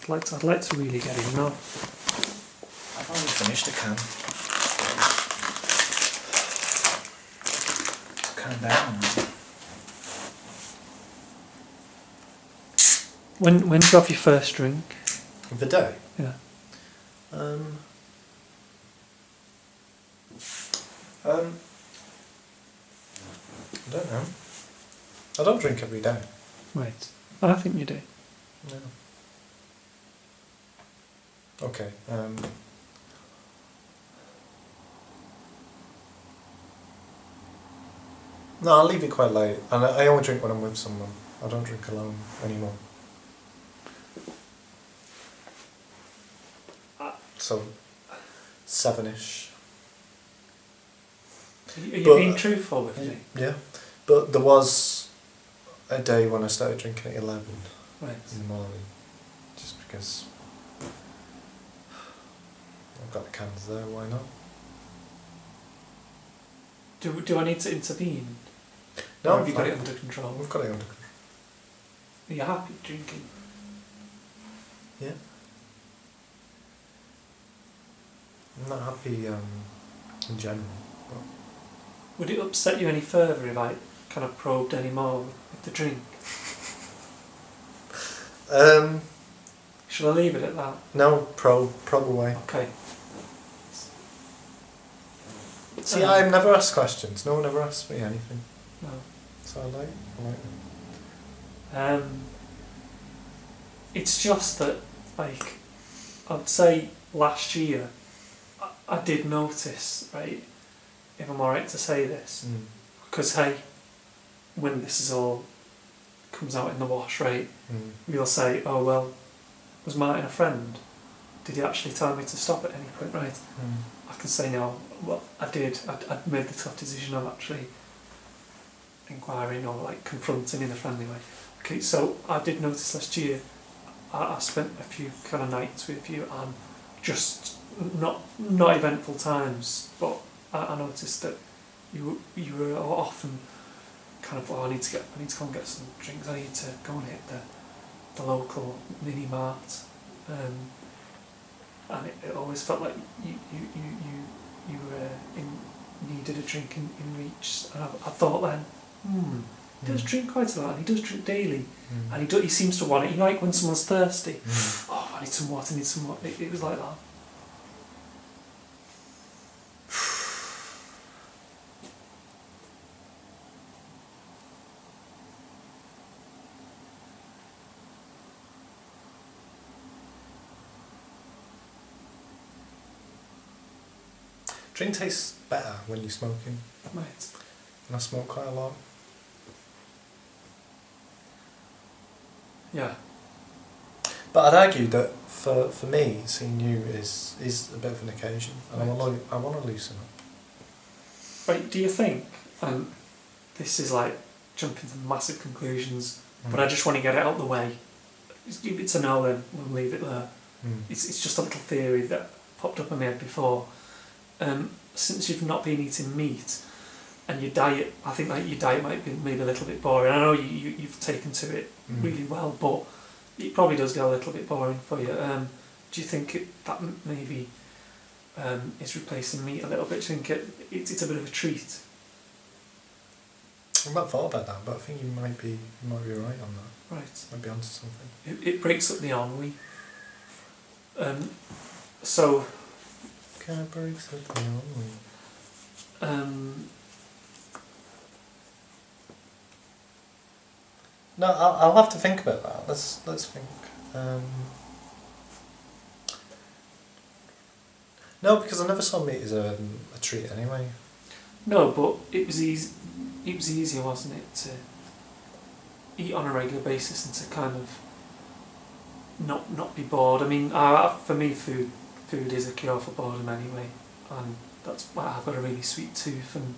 I'd like to really get in now. I've only finished a can. Calm down. When do you have your first drink? Of the day? Yeah. I don't know. I don't drink every day. Right. I think you do. No. Okay. No, I'll leave it quite late. And I only drink when I'm with someone. I don't drink alone anymore. So, 7ish. Are you being truthful with me? Yeah. But there was a day when I started drinking at 11 Right. in the morning. Just because I've got the cans there, why not? Do I need to intervene? No, or have you got it under control? We've got it under control. Are you happy drinking? Yeah. I'm not happy in general. But Would it upset you any further if I kind of probed any more with the drink? Shall I leave it at that? No, probe away. Okay. See, I've never asked questions. No one ever asked me anything. No. So I like it. It's just that, like, I'd say last year, I did notice, right, if I'm alright to say this, because, hey, when this is all comes out in the wash, right, we'll say, oh, well, was Martin a friend? Did he actually tell me to stop at any point, right? I can say now, well, I did. I'd made the tough decision of actually inquiring or like confronting in a friendly way. Okay, so I did notice last year I spent a few kind of nights with you and just not eventful times, but I noticed that you were often kind of, oh, I need to go and get some drinks. I need to go and hit the local mini mart, and it always felt like you needed a drink in reach. And I thought then, he does drink quite a lot, and he does drink daily, and he seems to want it. You know, like when someone's thirsty, oh, I need some water. It was like that. Drink tastes better when you're smoking. Right. And I smoke quite a lot. Yeah. But I'd argue that for me, seeing you is a bit of an occasion, and Right. I want to loosen up. Right. Do you think? This is like jumping to massive conclusions, but I just want to get it out of the way. If it's a no, then we'll leave it there. It's just a little theory that popped up in my head before. Since you've not been eating meat, and your diet, I think like your diet might be maybe a little bit boring. I know you've taken to it really well, but it probably does get a little bit boring for you. Do you think that maybe is replacing meat a little bit? Do you think it's a bit of a treat? I've not thought about that, but I think you might be right on that. Right. Might be onto something. It breaks up the ennui. So. Can't break something on. No, I'll have to think about that. Let's think. No, because I never saw meat as a treat anyway. No, but it was easy. It was easier, wasn't it, to eat on a regular basis and to kind of not be bored. I mean, for me, food is a cure for boredom anyway, and that's why I've got a really sweet tooth, and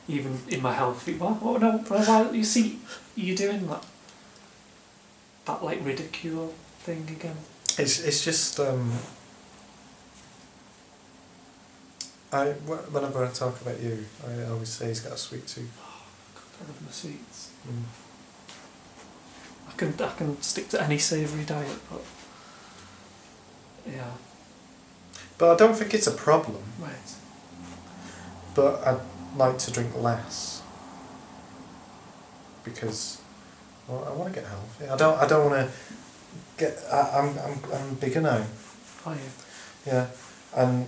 even in my health. Why you see you doing that like ridicule thing again? It's just whenever I talk about you, I always say he's got a sweet tooth. Oh, God, I love my sweets. I can stick to any savoury diet, but Yeah. But I don't think it's a problem. Right. But I'd like to drink less because I want to get healthy. I don't want to get. I'm bigger now. Are you? Yeah, and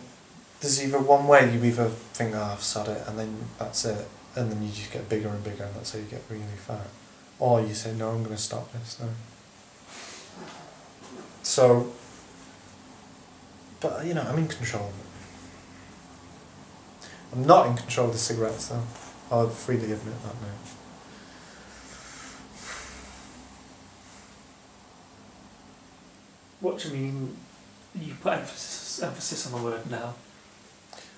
there's either one way. You either think, oh, I've said it, and then that's it, and then you just get bigger and bigger, and that's how you get really fat. Or you say, no, I'm going to stop this now. So, but I'm in control of it. I'm not in control of the cigarettes though. I'll freely admit that now. What do you mean? You put emphasis on the word now.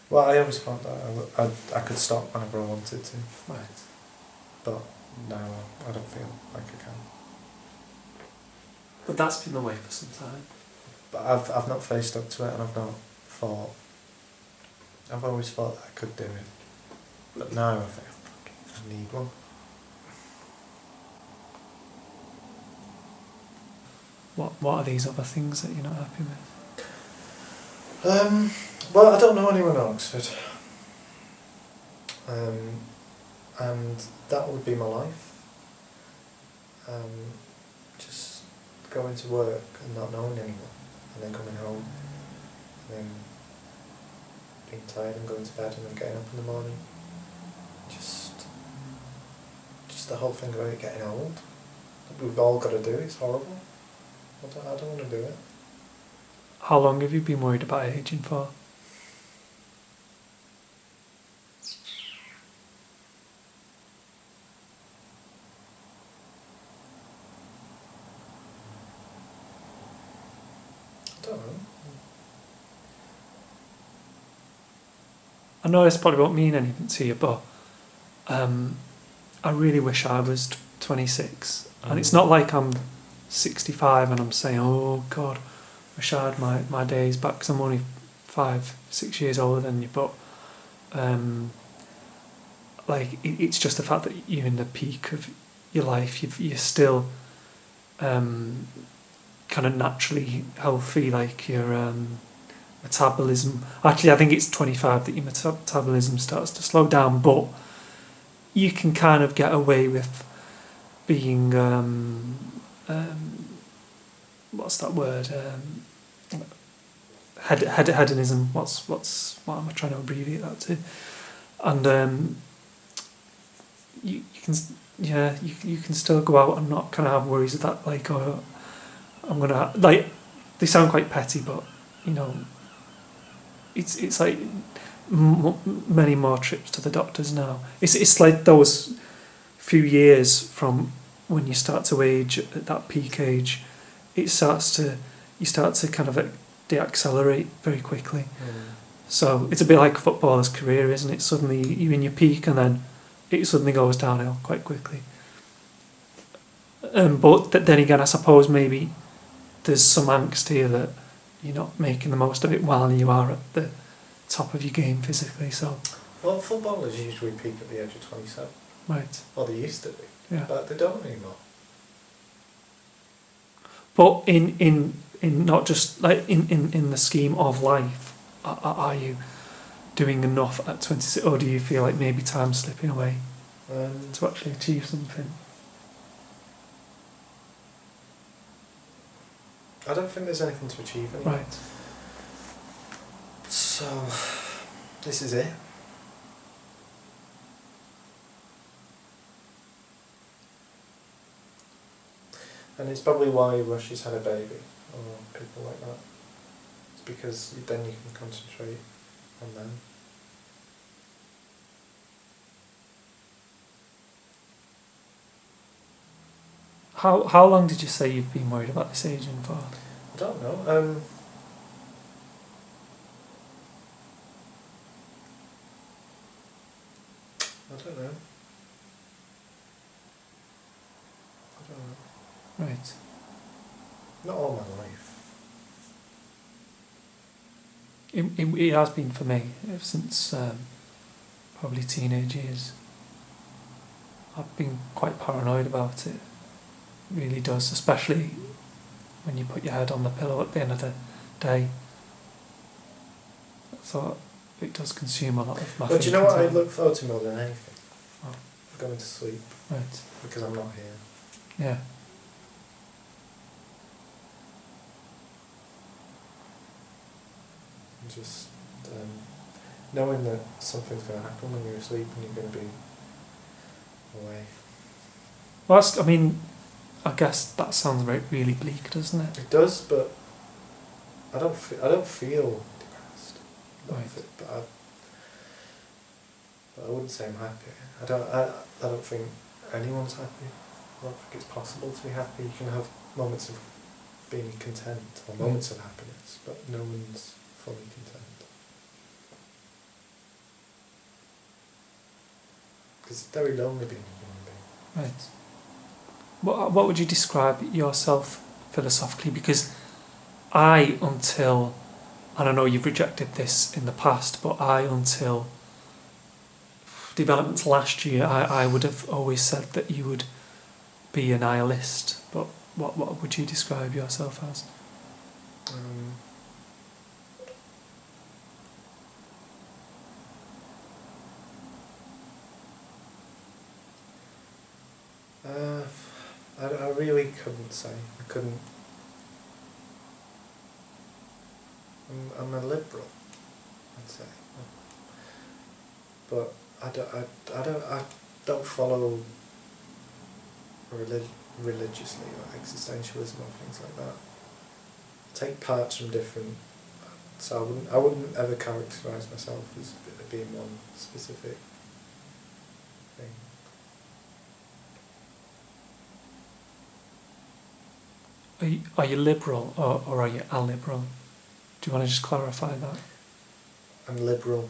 Well, I always thought that I could stop whenever I wanted to. Right. But now I don't feel like I can. But that's been the way for some time. But I've not faced up to it, and I've not thought. I've always thought that I could do it. But now I think I need one. What are these other things that you're not happy with? Well, I don't know anyone in Oxford. And that would be my life. Just going to work and not knowing anyone, and then coming home, and then being tired and going to bed and then getting up in the morning. Just the whole thing about it getting old. We've all got to do it. It's horrible. I don't want to do it. How long have you been worried about ageing for? I don't know. I know this probably won't mean anything to you, but I really wish I was 26. And it's not like I'm 65 and I'm saying, oh God, I wish I had my days back, because I'm only 5-6 years older than you. But it's just the fact that you're in the peak of your life. You're still kind of naturally healthy, like your metabolism. Actually, I think it's 25 that your metabolism starts to slow down, but you can kind of get away with being what's that word? Hedonism. What am I trying to abbreviate that to? And you can still go out and not kind of have worries of that, like, oh, I'm gonna, like, they sound quite petty, but it's like many more trips to the doctors now. It's like those few years from when you start to age at that peak age, you start to kind of deaccelerate very quickly. So it's a bit like a footballer's career, isn't it? Suddenly you're in your peak and then it suddenly goes downhill quite quickly. But then again, I suppose maybe there's some angst here that you're not making the most of it while you are at the top of your game physically. So, well, footballers usually peak at the age of 27. Right. Or they used to be. Yeah. But they don't anymore. But in not just like in the scheme of life, are you doing enough at 26, or do you feel like maybe time's slipping away to actually achieve something? I don't think there's anything to achieve anymore. Right. So, this is it. And it's probably why Russia's had a baby, or people like that. It's because then you can concentrate on them. How long did you say you've been worried about this aging for? I don't know. I don't know. Right. Not all my life. It has been for me ever since probably teenage years. I've been quite paranoid about it. It really does, especially when you put your head on the pillow at the end of the day. I thought it does consume a lot of my But do you know what I time. look forward to more than anything? What? Going to sleep. Right. Because I'm not here. Yeah. And just knowing that something's going to happen when you're asleep and you're going to be away. Well, I mean, I guess that sounds really bleak, doesn't it? It does, but I don't feel depressed. Right. But I wouldn't say I'm happy. I don't think anyone's happy. I don't think it's possible to be happy. You can have moments of being content or moments of happiness, but no one's fully content. Because it's very lonely being a human being. Right. What would you describe yourself philosophically? Because I don't know, you've rejected this in the past, but until developments last year, I would have always said that you would be a nihilist. But what would you describe yourself as? I really couldn't say. I couldn't. I'm a liberal, I'd say, but I don't follow religiously or existentialism or things like that. I take parts from different. So I wouldn't ever characterise myself as being one specific thing. Are you liberal or are you a liberal? Do you want to just clarify that? I'm liberal.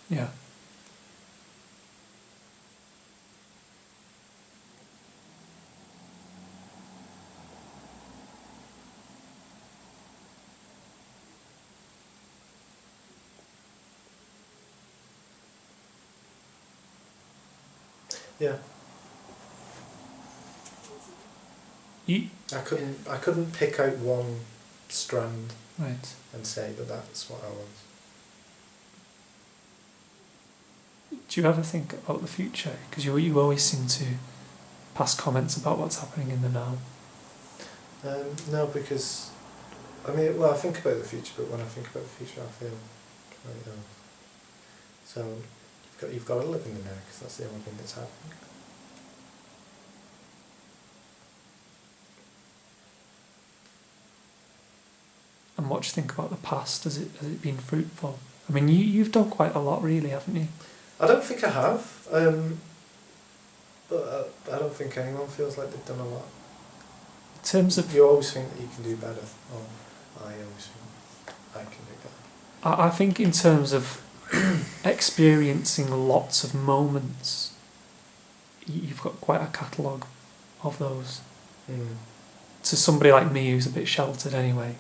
Yeah. Yeah. You I couldn't pick out one strand right. and say that that's what I was. Do you ever think about the future? Because you always seem to pass comments about what's happening in the now. No, because I think about the future, but when I think about the future, I feel quite ill. So you've got to live in the now, because that's the only thing that's happening. And what do you think about the past? Has it been fruitful? I mean, you've done quite a lot, really, haven't you? I don't think I have, but I don't think anyone feels like they've done a lot. In terms of, you always think that you can do better. Or I always think I can do better. I think in terms of experiencing lots of moments, you've got quite a catalogue of those. Mm. To somebody like me who's a bit sheltered anyway,